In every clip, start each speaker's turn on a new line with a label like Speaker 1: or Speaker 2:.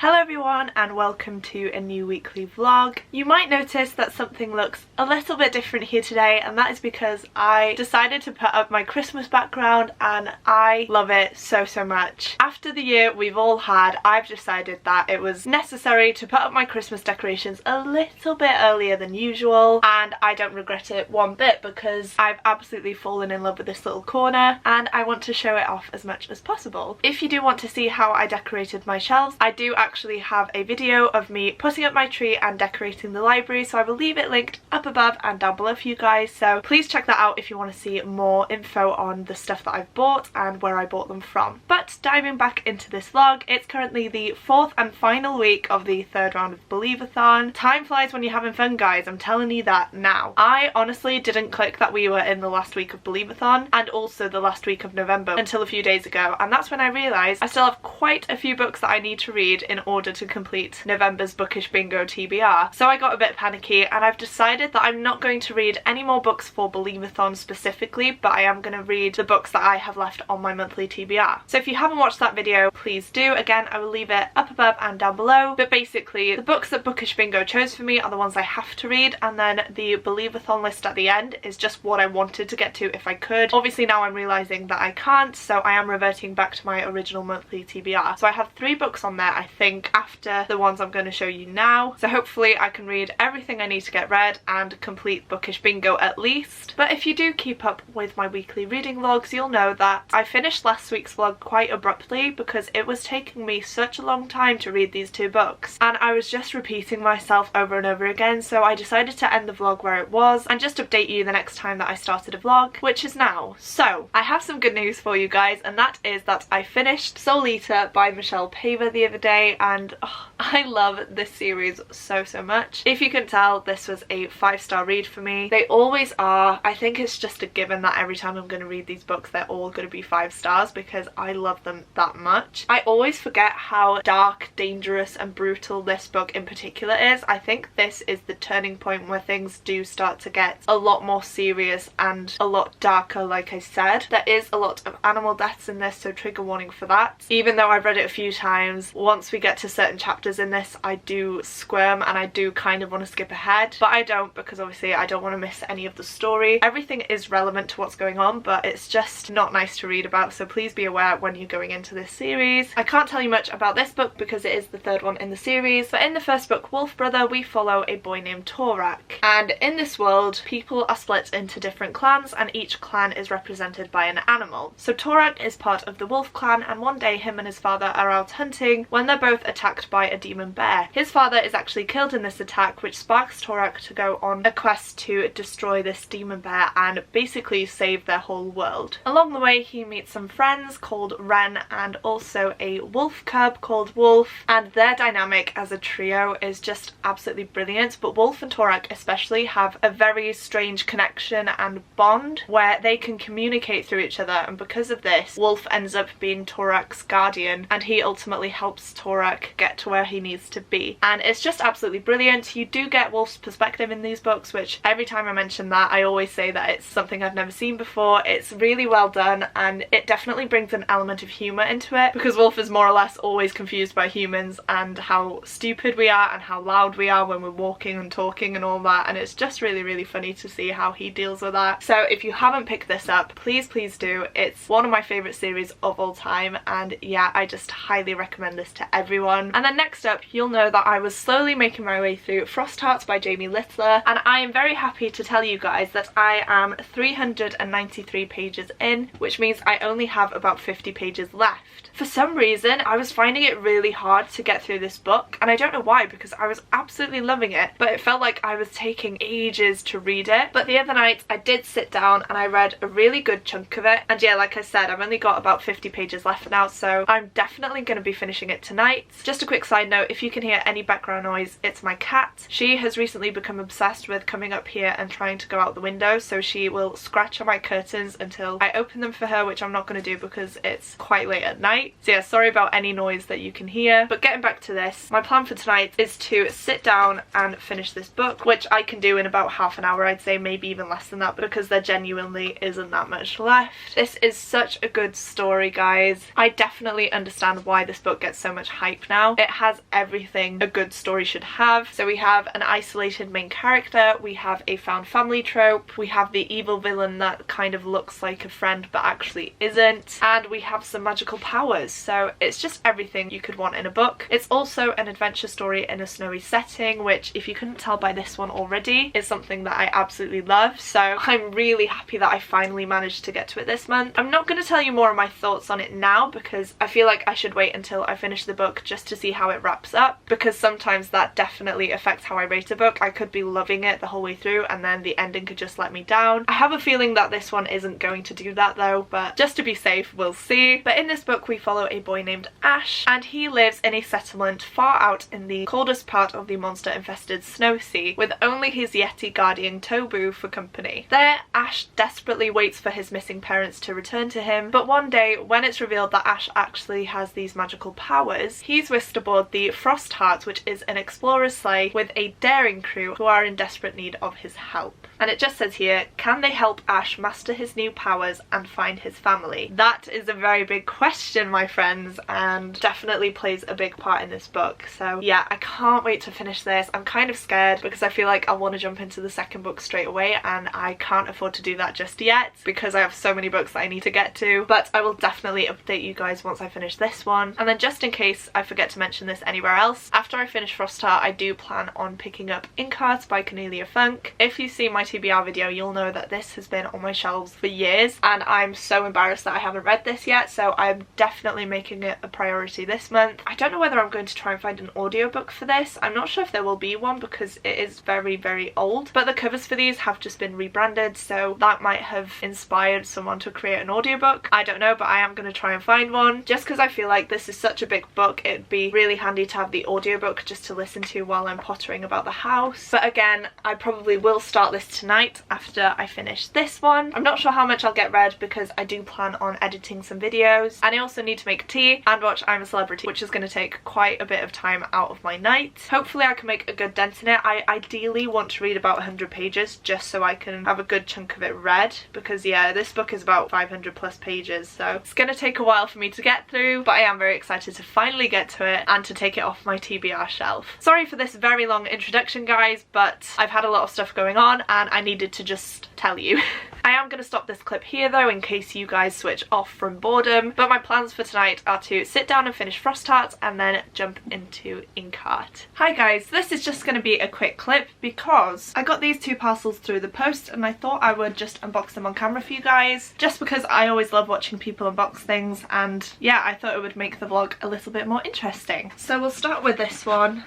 Speaker 1: Hello everyone and welcome to a new weekly vlog. You might notice that something looks a little bit different here today, and that is because I decided to put up my Christmas background and I love it so much. After the year we've all had, I've decided that it was necessary to put up my Christmas decorations a little bit earlier than usual, and I don't regret it one bit because I've absolutely fallen in love with this little corner and I want to show it off as much as possible. If you do want to see how I decorated my shelves, I do actually have a video of me putting up my tree and decorating the library, so I will leave it linked up above and down below for you guys, so please check that out if you want to see more info on the stuff that I've bought and where I bought them from. But diving back into this vlog, it's currently the fourth and final week of the third round of Believathon. Time flies when you're having fun, guys, I'm telling you that now. I honestly didn't click that we were in the last week of Believathon and also the last week of November until a few days ago, and that's when I realised I still have quite a few books that I need to read in order to complete November's bookish bingo TBR. So I got a bit panicky and I've decided that I'm not going to read any more books for Believathon specifically, but I am going to read the books that I have left on my monthly TBR. So if you haven't watched that video, please do. Again, I will leave it up above and down below, but basically the books that bookish bingo chose for me are the ones I have to read, and then the Believathon list at the end is just what I wanted to get to if I could. Obviously now I'm realising that I can't, so I am reverting back to my original monthly TBR. So I have 3 books on there, I think, after the ones I'm going to show you now, so hopefully I can read everything I need to get read and complete bookish bingo at least. But if you do keep up with my weekly reading vlogs, you'll know that I finished last week's vlog quite abruptly because it was taking me such a long time to read these 2 books and I was just repeating myself over and over again, so I decided to end the vlog where it was and just update you the next time that I started a vlog, which is now. So I have some good news for you guys, and that is that I finished Soul Eater by Michelle Paver the other day, and I love this series so much. If you can tell, this was a 5-star read for me. They always are. I think it's just a given that every time I'm going to read these books they're all going to be 5 stars because I love them that much. I always forget how dark, dangerous and brutal this book in particular is. I think this is the turning point where things do start to get a lot more serious and a lot darker. Like I said, there is a lot of animal deaths in this, so trigger warning for that. Even though I've read it a few times, once we get to certain chapters in this I do squirm and I do kind of want to skip ahead, but I don't, because obviously I don't want to miss any of the story. Everything is relevant to what's going on, but it's just not nice to read about, so please be aware when you're going into this series. I can't tell you much about this book because it is the 3rd one in the series, but in the first book, Wolf Brother, we follow a boy named Torak, and in this world people are split into different clans and each clan is represented by an animal. So Torak is part of the wolf clan, and one day him and his father are out hunting when they're both attacked by a demon bear. His father is actually killed in this attack, which sparks Torak to go on a quest to destroy this demon bear and basically save their whole world. Along the way he meets some friends called Wren and also a wolf cub called Wolf, and their dynamic as a trio is just absolutely brilliant. But Wolf and Torak especially have a very strange connection and bond where they can communicate through each other, and because of this Wolf ends up being Torak's guardian and he ultimately helps Torak get to where he needs to be, and it's just absolutely brilliant. You do get Wolf's perspective in these books, which every time I mention that I always say that it's something I've never seen before. It's really well done and it definitely brings an element of humour into it, because Wolf is more or less always confused by humans and how stupid we are and how loud we are when we're walking and talking and all that, and it's just really funny to see how he deals with that. So if you haven't picked this up, please do. It's one of my favourite series of all time, and yeah, I just highly recommend this to everyone. And then next up, you'll know that I was slowly making my way through Frost Heart by Jamie Littler, and I am very happy to tell you guys that I am 393 pages in, which means I only have about 50 pages left. For some reason I was finding it really hard to get through this book, and I don't know why because I was absolutely loving it, but it felt like I was taking ages to read it. But the other night I did sit down and I read a really good chunk of it, and yeah, like I said, I've only got about 50 pages left now, so I'm definitely going to be finishing it tonight. Just a quick side note, if you can hear any background noise, it's my cat. She has recently become obsessed with coming up here and trying to go out the window, so she will scratch on my curtains until I open them for her, which I'm not going to do because it's quite late at night. So yeah, sorry about any noise that you can hear. But getting back to this, my plan for tonight is to sit down and finish this book, which I can do in about half an hour, I'd say, maybe even less than that, because there genuinely isn't that much left. This is such a good story, guys. I definitely understand why this book gets so much hype type now. It has everything a good story should have. So we have an isolated main character, we have a found family trope, we have the evil villain that kind of looks like a friend but actually isn't, and we have some magical powers. So it's just everything you could want in a book. It's also an adventure story in a snowy setting, which, if you couldn't tell by this one already, is something that I absolutely love. So I'm really happy that I finally managed to get to it this month. I'm not going to tell you more of my thoughts on it now because I feel like I should wait until I finish the book just to see how it wraps up, because sometimes that definitely affects how I rate a book. I could be loving it the whole way through and then the ending could just let me down. I have a feeling that this one isn't going to do that though, but just to be safe, we'll see. But in this book we follow a boy named Ash, and he lives in a settlement far out in the coldest part of the monster infested snow sea with only his Yeti guardian Tobu for company. There, Ash desperately waits for his missing parents to return to him, but one day when it's revealed that Ash actually has these magical powers, he's whisked aboard the Frost Heart, which is an explorer's sleigh with a daring crew who are in desperate need of his help. And it just says here, can they help Ash master his new powers and find his family? That is a very big question, my friends, and definitely plays a big part in this book. So yeah, I can't wait to finish this. I'm kind of scared because I feel like I want to jump into the second book straight away, and I can't afford to do that just yet because I have so many books that I need to get to. But I will definitely update you guys once I finish this one. And then, just in case I forget to mention this anywhere else, after I finish Frost Heart, I do plan on picking up Inkheart by Cornelia Funk. If you see my TBR video, you'll know that this has been on my shelves for years and I'm so embarrassed that I haven't read this yet, so I'm definitely making it a priority this month. I don't know whether I'm going to try and find an audiobook for this. I'm not sure if there will be one because it is very old, but the covers for these have just been rebranded, so that might have inspired someone to create an audiobook. I don't know, but I am going to try and find one just because I feel like this is such a big book. It'd be really handy to have the audiobook just to listen to while I'm pottering about the house. But again, I probably will start this tonight after I finish this one. I'm not sure how much I'll get read because I do plan on editing some videos, and I also need to make tea and watch I'm a Celebrity, which is going to take quite a bit of time out of my night. Hopefully I can make a good dent in it. I ideally want to read about 100 pages just so I can have a good chunk of it read, because yeah, this book is about 500 plus pages, so it's going to take a while for me to get through, but I am very excited to finally get to it and to take it off my TBR shelf. Sorry for this very long introduction, guys, but I've had a lot of stuff going on and I needed to just tell you. I am going to stop this clip here though in case you guys switch off from boredom, but my plans for tonight are to sit down and finish Frost Heart and then jump into Inkheart. Hi guys, this is just going to be a quick clip because I got these two parcels through the post and I thought I would just unbox them on camera for you guys, just because I always love watching people unbox things, and yeah, I thought it would make the vlog a little bit more interesting. So we'll start with this one.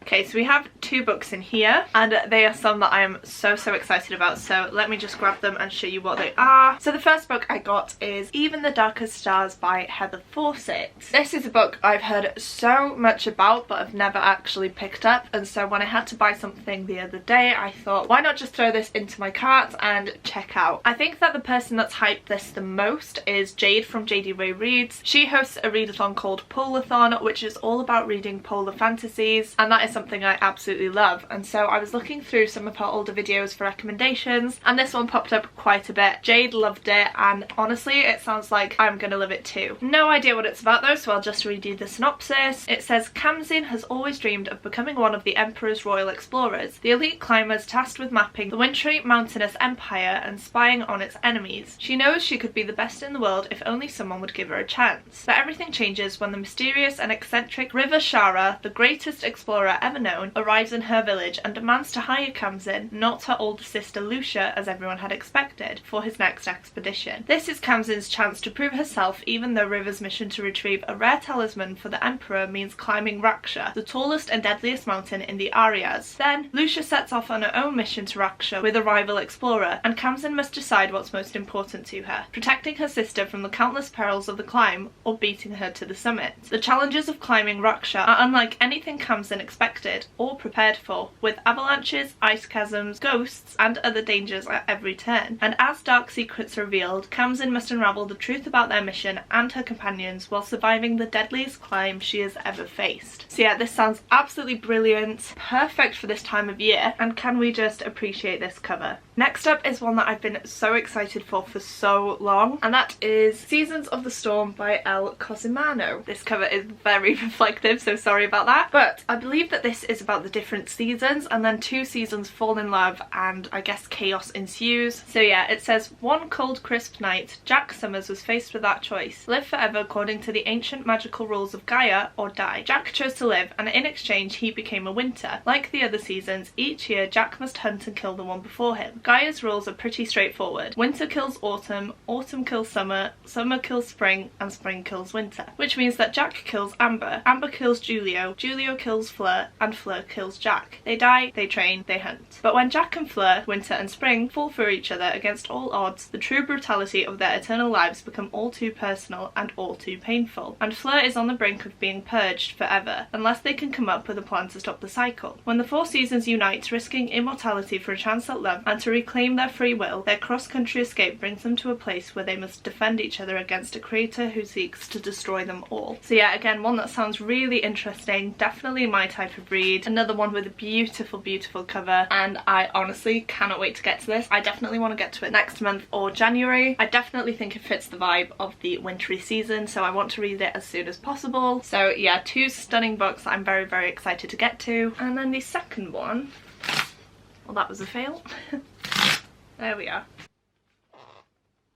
Speaker 1: Okay, so we have two books in here and they are some that I am so excited about, so let me just grab them and show you what they are. So the first book I got is Even the Darkest Stars by Heather Fawcett. This is a book I've heard so much about but I've never actually picked up, and so when I had to buy something the other day I thought, why not just throw this into my cart and check out. I think that the person that's hyped this the most is Jade from JD Ray Reads. She hosts a readathon called Polathon, which is all about reading polar fantasies, and that is something I absolutely love. And so I was looking through some of her older videos for recommendations and this one popped up quite a bit. Jade loved it and honestly it sounds like I'm gonna love it too. No idea what it's about though, so I'll just read you the synopsis. It says, Kamzin has always dreamed of becoming one of the Emperor's royal explorers, the elite climbers tasked with mapping the wintry mountainous empire and spying on its enemies. She knows she could be the best in the world if only someone would give her a chance. But everything changes when the mysterious and eccentric River Shara, the greatest explorer ever known, arrives in her village and demands to hire Kamzin, not her older sister Lucia as everyone had expected, for his next expedition. This is Kamzin's chance to prove herself, even though River's mission to retrieve a rare talisman for the Emperor means climbing Raksha, the tallest and deadliest mountain in the Aryas. Then, Lucia sets off on her own mission to Raksha with a rival explorer, and Kamzin must decide what's most important to her, protecting her sister from the countless perils of the climb or beating her to the summit. The challenges of climbing Raksha are unlike anything Kamzin expected or prepared for, with avalanches, ice chasms, ghosts and other dangers at every turn. And as dark secrets are revealed, Kamzin must unravel the truth about their mission and her companions while surviving the deadliest climb she has ever faced. So yeah, this sounds absolutely brilliant, perfect for this time of year, and can we just appreciate this cover. Next up is one that I've been so excited for so long, and that is Seasons of the Storm by El Cosimano. This cover is very reflective, so sorry about that, but I believe that this is about the different seasons, and then 2 seasons fall in love and I guess chaos ensues. So yeah, it says, one cold crisp night, Jack Summers was faced with that choice: live forever according to the ancient magical rules of Gaia or die. Jack chose to live, and in exchange he became a winter. Like the other seasons, each year Jack must hunt and kill the one before him. Gaia's rules are pretty straightforward. Winter kills autumn, autumn kills summer, summer kills spring, and spring kills winter. Which means that Jack kills Amber, Amber kills Julio, Julio kills Fleur, and Fleur kills Jack. They die, they train, they hunt. But when Jack and Fleur, winter and spring, fall for each other against all odds, the true brutality of their eternal lives become all too personal and all too painful. And Fleur is on the brink of being purged forever, unless they can come up with a plan to stop the cycle. When the 4 seasons unite, risking immortality for a chance at love and to reclaim their free will, their cross-country escape brings them to a place where they must defend each other against a creator who seeks to destroy them all. So yeah, again, one that sounds really interesting, definitely my type of read. Another one with a beautiful, beautiful cover, and I honestly cannot wait to get to this. I definitely want to get to it next month or January. I definitely think it fits the vibe of the wintry season, so I want to read it as soon as possible. So yeah, 2 stunning books that I'm very, very excited to get to. And then the second one, well, that was a fail. There we are.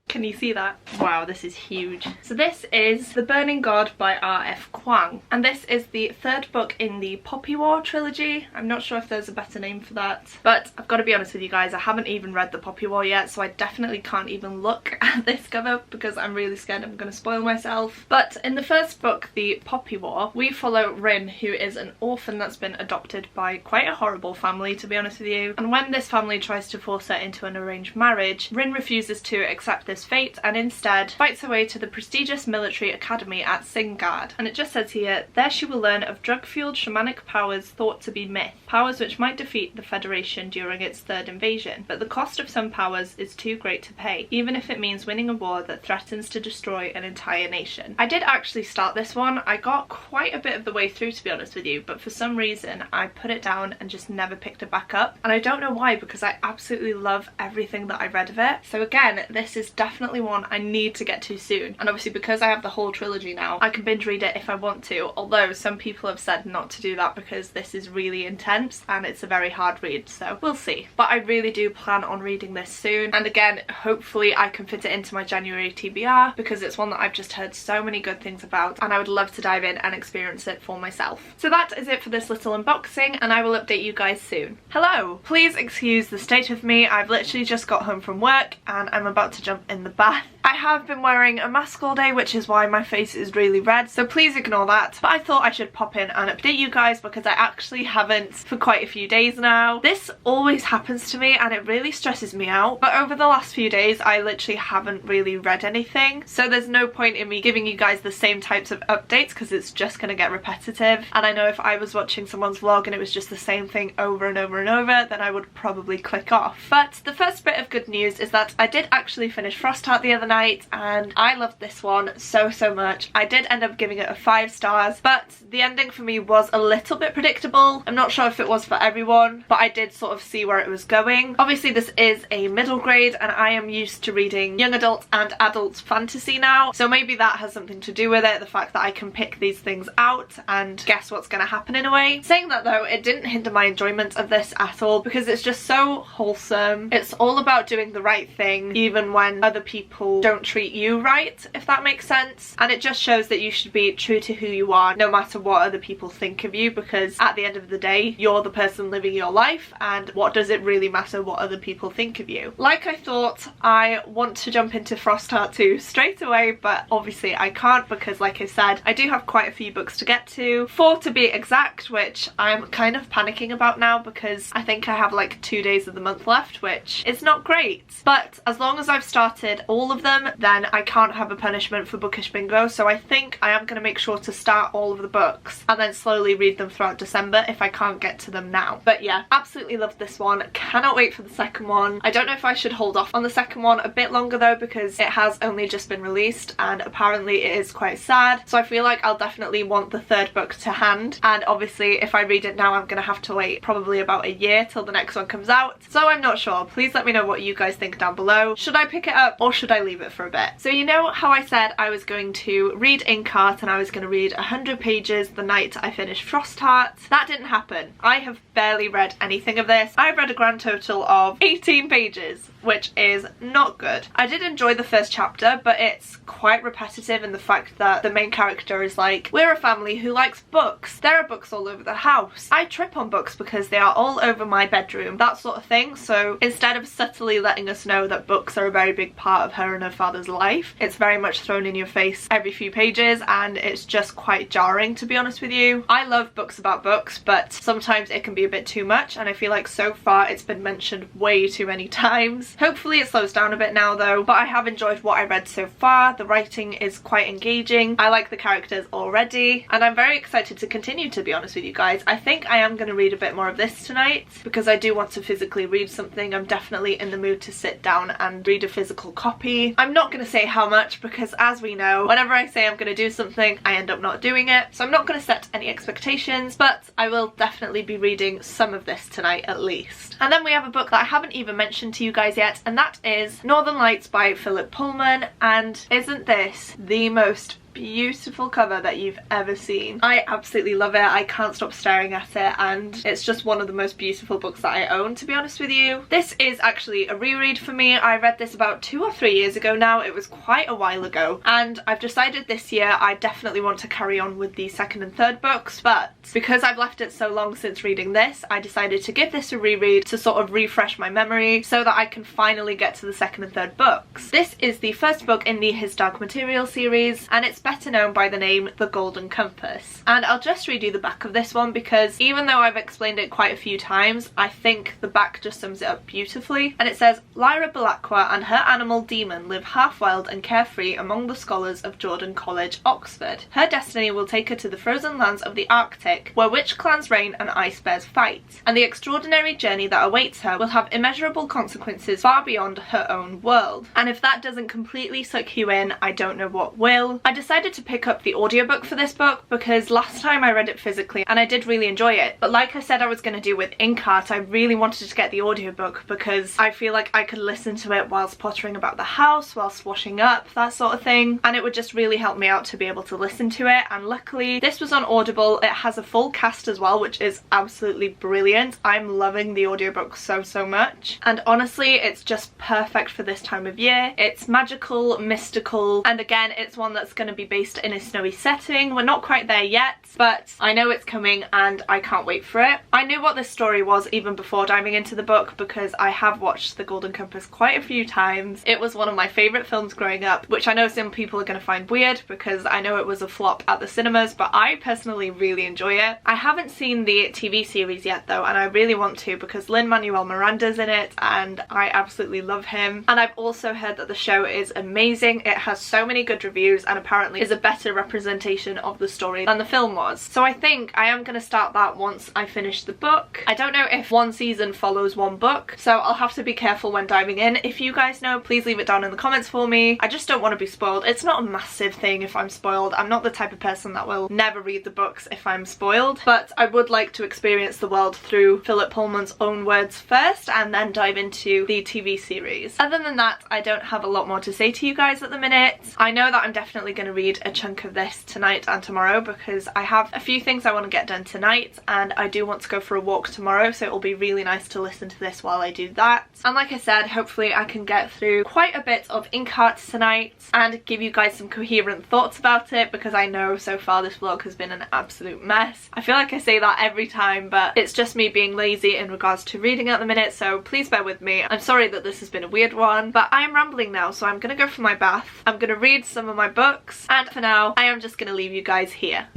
Speaker 1: Can you see that? Wow, this is huge. So this is The Burning God by R.F. Kuang, and this is the 3rd book in the Poppy War trilogy. I'm not sure if there's a better name for that, but I've got to be honest with you guys, I haven't even read the Poppy War yet, so I definitely can't even look at this cover because I'm really scared I'm going to spoil myself. But in the first book, the Poppy War, we follow Rin, who is an orphan that's been adopted by quite a horrible family, to be honest with you. And when this family tries to force her into an arranged marriage, Rin refuses to accept this fate and instead fights her way to the prestigious military academy at Singard. And it just says here, there she will learn of drug-fueled shamanic powers thought to be myth, powers which might defeat the Federation during its 3rd invasion, but the cost of some powers is too great to pay, even if it means winning a war that threatens to destroy an entire nation. I did actually start this one. I got quite a bit of the way through, to be honest with you, but for some reason I put it down and just never picked it back up, and I don't know why, because I absolutely love everything that I read of it. So again, this is definitely one I need to get to soon, and obviously because I have the whole trilogy now, I can binge read it if I want to, although some people have said not to do that because this is really intense and it's a very hard read, so we'll see. But I really do plan on reading this soon, and again, hopefully I can fit it into my January TBR because it's one that I've just heard so many good things about and I would love to dive in and experience it for myself. So that is it for this little unboxing, and I will update you guys soon. Hello! Please excuse the state of me. I've literally just got home from work and I'm about to jump in the bath. I have been wearing a mask all day, which is why my face is really red, so please ignore that. But I thought I should pop in and update you guys because I actually haven't for quite a few days now. This always happens to me and it really stresses me out, but over the last few days I literally haven't really read anything, so there's no point in me giving you guys the same types of updates because it's just going to get repetitive, and I know if I was watching someone's vlog and it was just the same thing over and over and over, then I would probably click off. But the first bit of good news is that I did actually finish Frost Heart the other night, and I loved this one so much. I did end up giving it a 5 stars, but the ending for me was a little bit predictable. I'm not sure if it was for everyone, but I did sort of see where it was going. Obviously this is a middle grade and I am used to reading young adult and adult fantasy now, so maybe that has something to do with it, the fact that I can pick these things out and guess what's going to happen in a way. Saying that though, it didn't hinder my enjoyment of this at all because it's just so wholesome. It's all about doing the right thing even when other people don't treat you right, if that makes sense, and it just shows that you should be true to who you are no matter what other people think of you, because at the end of the day you're the person living your life, and what does it really matter what other people think of you? Like I thought, I want to jump into Frost Heart 2 straight away, but obviously I can't because like I said, I do have quite a few books to get to, 4 to be exact, which I'm kind of panicking about now because I think I have like 2 days of the month left, which is not great. But as long as I've started started all of them, then I can't have a punishment for bookish bingo, so I think I am going to make sure to start all of the books and then slowly read them throughout December if I can't get to them now. But yeah, absolutely loved this one. Cannot wait for the second one. I don't know if I should hold off on the second one a bit longer though, because it has only just been released and apparently it is quite sad, so I feel like I'll definitely want the third book to hand, and obviously if I read it now I'm gonna have to wait probably about a year till the next one comes out, so I'm not sure. Please let me know what you guys think down below. Should I pick it up or should I leave it for a bit? So you know how I said I was going to read Inkheart and I was going to read 100 pages the night I finished Frostheart? That didn't happen. I have barely read anything of this. I've read a grand total of 18 pages, which is not good. I did enjoy the first chapter, but it's quite repetitive in the fact that the main character is like, we're a family who likes books. There are books all over the house. I trip on books because they are all over my bedroom, that sort of thing. So instead of subtly letting us know that books are a very big part of her and her father's life, it's very much thrown in your face every few pages, and it's just quite jarring, to be honest with you. I love books about books, but sometimes it can be a bit too much, and I feel like so far it's been mentioned way too many times. Hopefully it slows down a bit now though, but I have enjoyed what I read so far. The writing is quite engaging. I like the characters already, and I'm very excited to continue, to be honest with you guys. I think I am going to read a bit more of this tonight because I do want to physically read something. I'm definitely in the mood to sit down and read a physical copy. I'm not going to say how much because, as we know, whenever I say I'm going to do something, I end up not doing it. So I'm not going to set any expectations, but I will definitely be reading some of this tonight at least. And then we have a book that I haven't even mentioned to you guys yet, and that is Northern Lights by Philip Pullman. And isn't this the most beautiful cover that you've ever seen? I absolutely love it. I can't stop staring at it, and it's just one of the most beautiful books that I own, to be honest with you. This is actually a reread for me. I read this about 2 or 3 years ago now. It was quite a while ago, and I've decided this year I definitely want to carry on with the second and third books, but because I've left it so long since reading this, I decided to give this a reread to sort of refresh my memory so that I can finally get to the second and third books. This is the first book in the His Dark Material series, and it's better known by the name The Golden Compass. And I'll just read you the back of this one because even though I've explained it quite a few times, I think the back just sums it up beautifully. And it says, Lyra Balakwa and her animal Demon live half wild and carefree among the scholars of Jordan College, Oxford. Her destiny will take her to the frozen lands of the Arctic, where witch clans reign and ice bears fight. And the extraordinary journey that awaits her will have immeasurable consequences far beyond her own world. And if that doesn't completely suck you in, I don't know what will. I decided to pick up the audiobook for this book because last time I read it physically and I did really enjoy it, but like I said I was going to do with Inkheart, I really wanted to get the audiobook because I feel like I could listen to it whilst pottering about the house, whilst washing up, that sort of thing, and it would just really help me out to be able to listen to it. And luckily this was on Audible. It has a full cast as well, which is absolutely brilliant. I'm loving the audiobook so much, and honestly it's just perfect for this time of year. It's magical, mystical, and again it's one that's going to be based in a snowy setting. We're not quite there yet, but I know it's coming and I can't wait for it. I knew what this story was even before diving into the book because I have watched The Golden Compass quite a few times. It was one of my favourite films growing up, which I know some people are going to find weird because I know it was a flop at the cinemas, but I personally really enjoy it. I haven't seen the TV series yet though, and I really want to because Lin-Manuel Miranda's in it and I absolutely love him. And I've also heard that the show is amazing. It has so many good reviews and apparently is a better representation of the story than the film was. So I think I am going to start that once I finish the book. I don't know if one season follows one book, so I'll have to be careful when diving in. If you guys know, please leave it down in the comments for me. I just don't want to be spoiled. It's not a massive thing if I'm spoiled. I'm not the type of person that will never read the books if I'm spoiled, but I would like to experience the world through Philip Pullman's own words first and then dive into the TV series. Other than that, I don't have a lot more to say to you guys at the minute. I know that I'm definitely going to read a chunk of this tonight and tomorrow because I have a few things I want to get done tonight, and I do want to go for a walk tomorrow, so it'll be really nice to listen to this while I do that. And like I said, hopefully I can get through quite a bit of Inkheart tonight and give you guys some coherent thoughts about it because I know so far this vlog has been an absolute mess. I feel like I say that every time, but it's just me being lazy in regards to reading at the minute, so please bear with me. I'm sorry that this has been a weird one, but I'm rambling now, so I'm gonna go for my bath. I'm gonna read some of my books, and for now I am just gonna leave you guys here.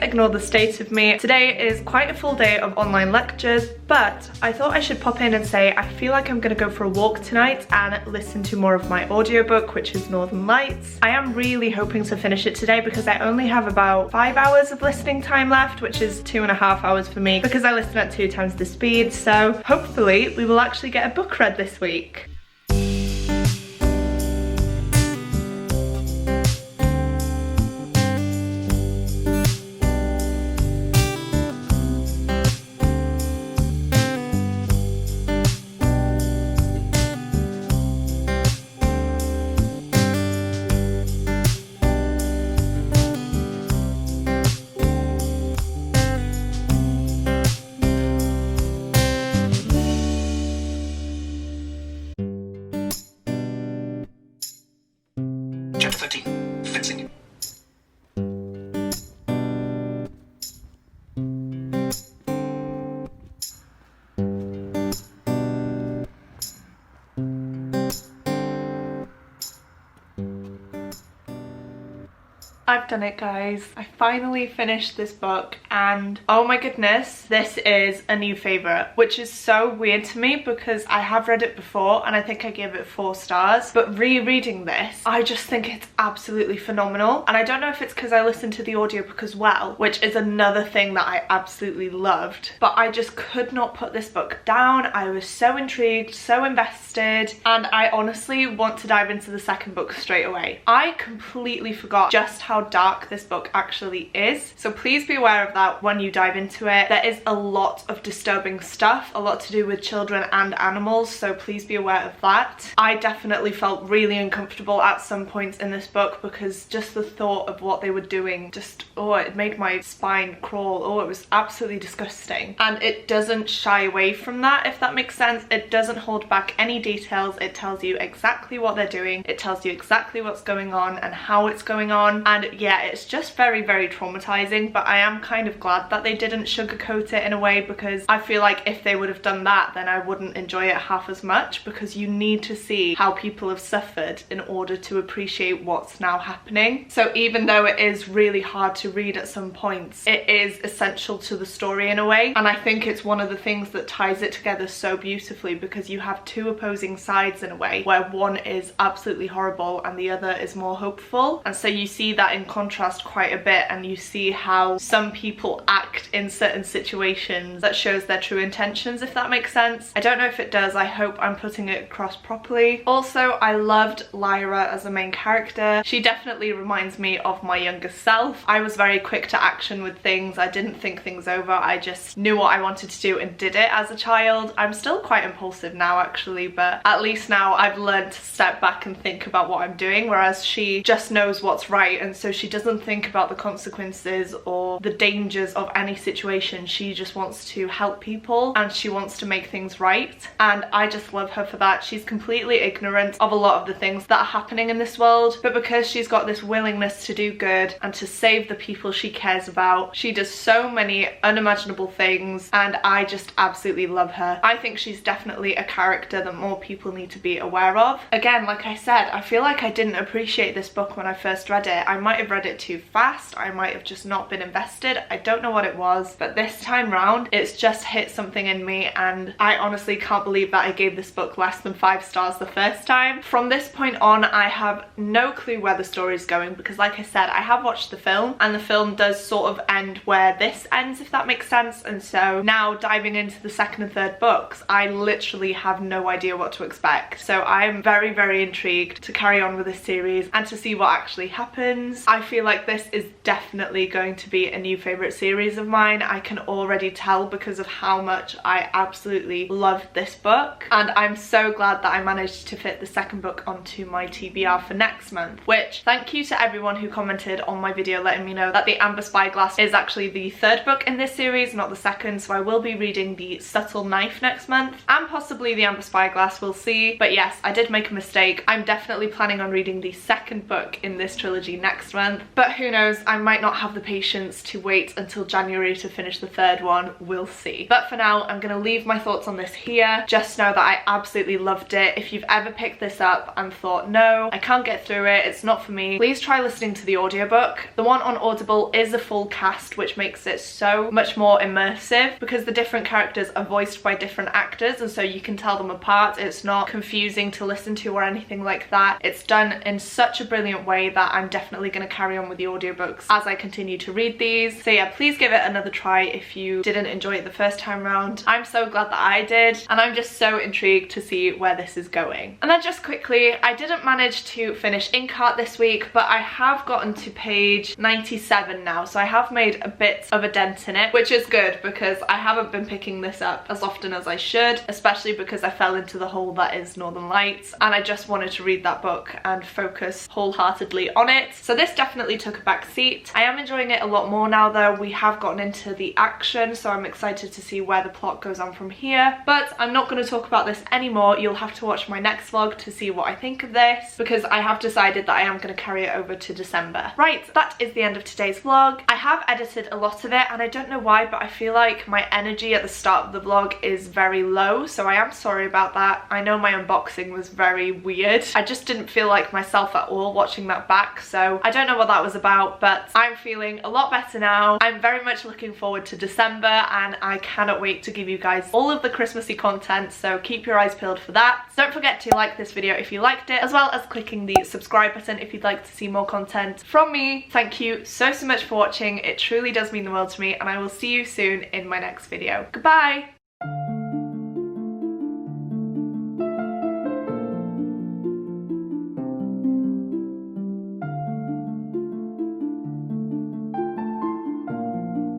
Speaker 1: ignore the state of me. Today is quite a full day of online lectures, but I thought I should pop in and say I feel like I'm gonna go for a walk tonight and listen to more of my audiobook, which is Northern Lights. I am really hoping to finish it today because I only have about 5 hours of listening time left, which is 2.5 hours for me because I listen at 2 times the speed. So hopefully we will actually get a book read this week.
Speaker 2: Chapter 13. Fencing.
Speaker 1: I've done it, guys. I finally finished this book and oh my goodness, this is a new favourite, which is so weird to me because I have read it before and I think I gave it 4 stars, but rereading this, I just think it's absolutely phenomenal. And I don't know if it's because I listened to the audiobook as well, which is another thing that I absolutely loved, but I just could not put this book down. I was so intrigued, so invested, and I honestly want to dive into the second book straight away. I completely forgot just how dark this book actually is, so please be aware of that when you dive into it. There is a lot of disturbing stuff, a lot to do with children and animals, so please be aware of that. I definitely felt really uncomfortable at some points in this book because just the thought of what they were doing just, oh, it made my spine crawl. Oh, it was absolutely disgusting. And it doesn't shy away from that, if that makes sense. It doesn't hold back any details. It tells you exactly what they're doing. It tells you exactly what's going on and how it's going on. And yeah, it's just very, very traumatizing, but I am kind of glad that they didn't sugarcoat it in a way, because I feel like if they would have done that, then I wouldn't enjoy it half as much, because you need to see how people have suffered in order to appreciate what's now happening. So even though it is really hard to read at some points, it is essential to the story in a way, and I think it's one of the things that ties it together so beautifully, because you have 2 opposing sides in a way, where one is absolutely horrible and the other is more hopeful, and so you see that in contrast quite a bit, and you see how some people act in certain situations that shows their true intentions, if that makes sense. I don't know if it does. I hope I'm putting it across properly. Also, I loved Lyra as a main character. She definitely reminds me of my younger self. I was very quick to action with things. I didn't think things over. I just knew what I wanted to do and did it as a child. I'm still quite impulsive now actually, but at least now I've learned to step back and think about what I'm doing, whereas she just knows what's right, and so she doesn't think about the consequences or the dangers of any situation. She just wants to help people and she wants to make things right, and I just love her for that. She's completely ignorant of a lot of the things that are happening in this world, but because she's got this willingness to do good and to save the people she cares about, she does so many unimaginable things, and I just absolutely love her. I think she's definitely a character that more people need to be aware of. Again, like I said, I feel like I didn't appreciate this book when I first read it. I might have read it too fast, I might have just not been invested, I don't know what it was, but this time round it's just hit something in me, and I honestly can't believe that I gave this book less than 5 stars the first time. From this point on, I have no clue where the story is going, because like I said, I have watched the film and the film does sort of end where this ends, if that makes sense, and so now diving into the second and third books, I literally have no idea what to expect. So I am very, very intrigued to carry on with this series and to see what actually happens. I feel like this is definitely going to be a new favourite series of mine. I can already tell because of how much I absolutely loved this book, and I'm so glad that I managed to fit the second book onto my TBR for next month, which thank you to everyone who commented on my video letting me know that the Amber Spyglass is actually the 3rd book in this series, not the 2nd, so I will be reading the Subtle Knife next month and possibly the Amber Spyglass, we'll see. But yes, I did make a mistake. I'm definitely planning on reading the 2nd book in this trilogy next next month. But who knows, I might not have the patience to wait until January to finish the third one. We'll see. But for now, I'm gonna leave my thoughts on this here. Just know that I absolutely loved it. If you've ever picked this up and thought, no, I can't get through it, it's not for me, please try listening to the audiobook. The one on Audible is a full cast, which makes it so much more immersive because the different characters are voiced by different actors, and so you can tell them apart. It's not confusing to listen to or anything like that. It's done in such a brilliant way that I'm definitely going to carry on with the audiobooks as I continue to read these. So yeah, please give it another try if you didn't enjoy it the first time round. I'm so glad that I did, and I'm just so intrigued to see where this is going. And then just quickly, I didn't manage to finish Inkheart this week, but I have gotten to page 97 now, so I have made a bit of a dent in it, which is good because I haven't been picking this up as often as I should, especially because I fell into the hole that is Northern Lights, and I just wanted to read that book and focus wholeheartedly on it. So this definitely took a back seat. I am enjoying it a lot more now though. We have gotten into the action, so I'm excited to see where the plot goes on from here. But I'm not going to talk about this anymore. You'll have to watch my next vlog to see what I think of this, because I have decided that I am going to carry it over to December. Right, that is the end of today's vlog. I have edited a lot of it, and I don't know why, but I feel like my energy at the start of the vlog is very low, so I am sorry about that. I know my unboxing was very weird. I just didn't feel like myself at all watching that back, so I don't know what that was about, but I'm feeling a lot better now. I'm very much looking forward to December, and I cannot wait to give you guys all of the Christmassy content, so keep your eyes peeled for that. Don't forget to like this video if you liked it, as well as clicking the subscribe button if you'd like to see more content from me. Thank you so much for watching. It truly does mean the world to me, and I will see you soon in my next video. Goodbye!